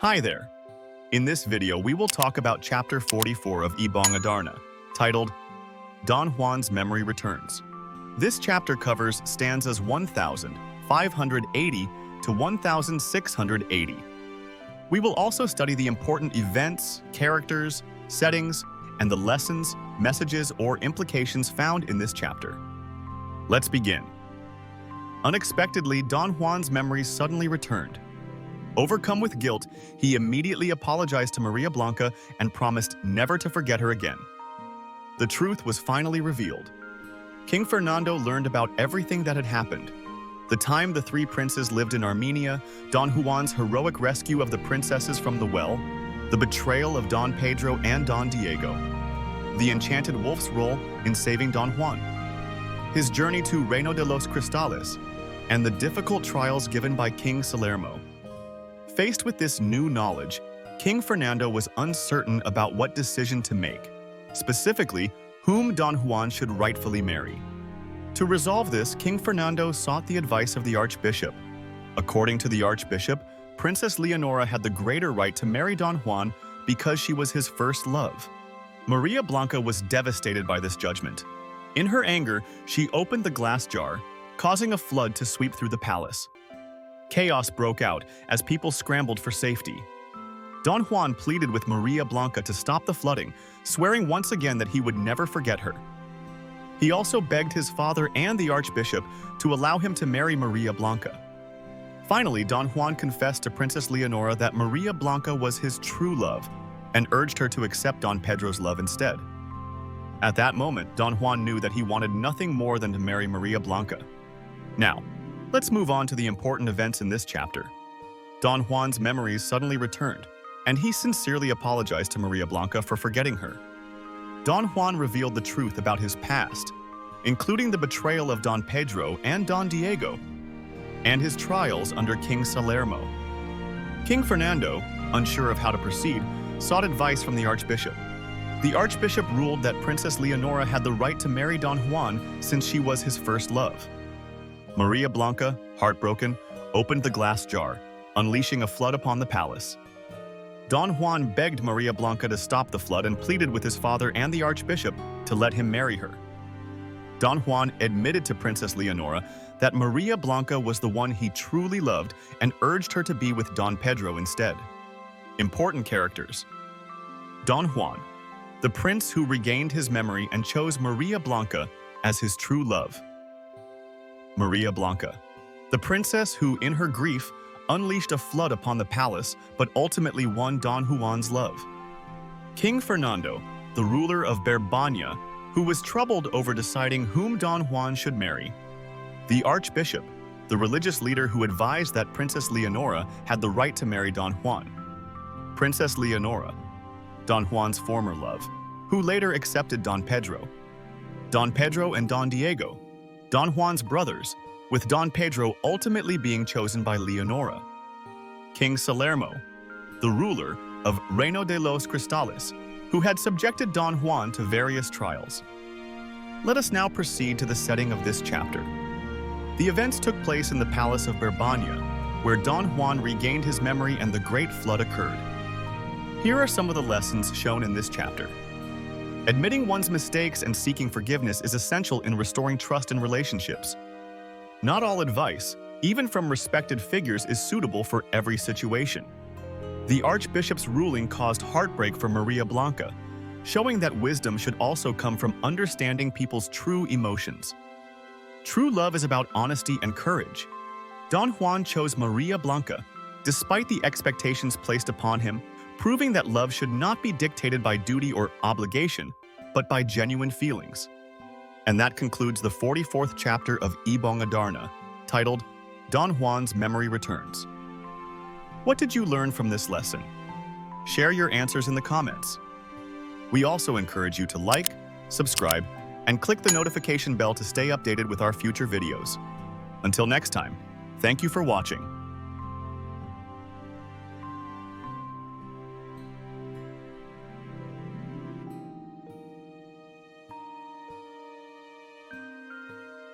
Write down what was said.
Hi there. In this video, we will talk about Chapter 44 of Ibong Adarna, titled Don Juan's Memory Returns. This chapter covers stanzas 1,580 to 1,680. We will also study the important events, characters, settings, and the lessons, messages, or implications found in this chapter. Let's begin. Unexpectedly, Don Juan's memories suddenly returned. Overcome with guilt, he immediately apologized to Maria Blanca and promised never to forget her again. The truth was finally revealed. King Fernando learned about everything that had happened. The time the three princes lived in Armenia, Don Juan's heroic rescue of the princesses from the well, the betrayal of Don Pedro and Don Diego, the enchanted wolf's role in saving Don Juan, his journey to Reino de los Cristales, and the difficult trials given by King Salermo. Faced with this new knowledge, King Fernando was uncertain about what decision to make, specifically whom Don Juan should rightfully marry. To resolve this, King Fernando sought the advice of the Archbishop. According to the Archbishop, Princess Leonora had the greater right to marry Don Juan because she was his first love. Maria Blanca was devastated by this judgment. In her anger, she opened the glass jar, causing a flood to sweep through the palace. Chaos broke out as people scrambled for safety. Don Juan pleaded with Maria Blanca to stop the flooding, swearing once again that he would never forget her. He also begged his father and the Archbishop to allow him to marry Maria Blanca. Finally, Don Juan confessed to Princess Leonora that Maria Blanca was his true love and urged her to accept Don Pedro's love instead. At that moment, Don Juan knew that he wanted nothing more than to marry Maria Blanca. Now, let's move on to the important events in this chapter. Don Juan's memories suddenly returned, and he sincerely apologized to Maria Blanca for forgetting her. Don Juan revealed the truth about his past, including the betrayal of Don Pedro and Don Diego, and his trials under King Salermo. King Fernando, unsure of how to proceed, sought advice from the Archbishop. The Archbishop ruled that Princess Leonora had the right to marry Don Juan since she was his first love. Maria Blanca, heartbroken, opened the glass jar, unleashing a flood upon the palace. Don Juan begged Maria Blanca to stop the flood and pleaded with his father and the Archbishop to let him marry her. Don Juan admitted to Princess Leonora that Maria Blanca was the one he truly loved and urged her to be with Don Pedro instead. Important characters. Don Juan, the prince who regained his memory and chose Maria Blanca as his true love. Maria Blanca, the princess who, in her grief, unleashed a flood upon the palace but ultimately won Don Juan's love. King Fernando, the ruler of Berbania, who was troubled over deciding whom Don Juan should marry. The Archbishop, the religious leader who advised that Princess Leonora had the right to marry Don Juan. Princess Leonora, Don Juan's former love, who later accepted Don Pedro. Don Pedro and Don Diego, Don Juan's brothers, with Don Pedro ultimately being chosen by Leonora. King Salermo, the ruler of Reino de los Cristales, who had subjected Don Juan to various trials. Let us now proceed to the setting of this chapter. The events took place in the palace of Berbania, where Don Juan regained his memory and the great flood occurred. Here are some of the lessons shown in this chapter. Admitting one's mistakes and seeking forgiveness is essential in restoring trust in relationships. Not all advice, even from respected figures, is suitable for every situation. The Archbishop's ruling caused heartbreak for Maria Blanca, showing that wisdom should also come from understanding people's true emotions. True love is about honesty and courage. Don Juan chose Maria Blanca, despite the expectations placed upon him, proving that love should not be dictated by duty or obligation, but by genuine feelings. And that concludes the 44th chapter of Ibong Adarna, titled Don Juan's Memory Returns. What did you learn from this lesson? Share your answers in the comments. We also encourage you to like, subscribe, and click the notification bell to stay updated with our future videos. Until next time, thank you for watching.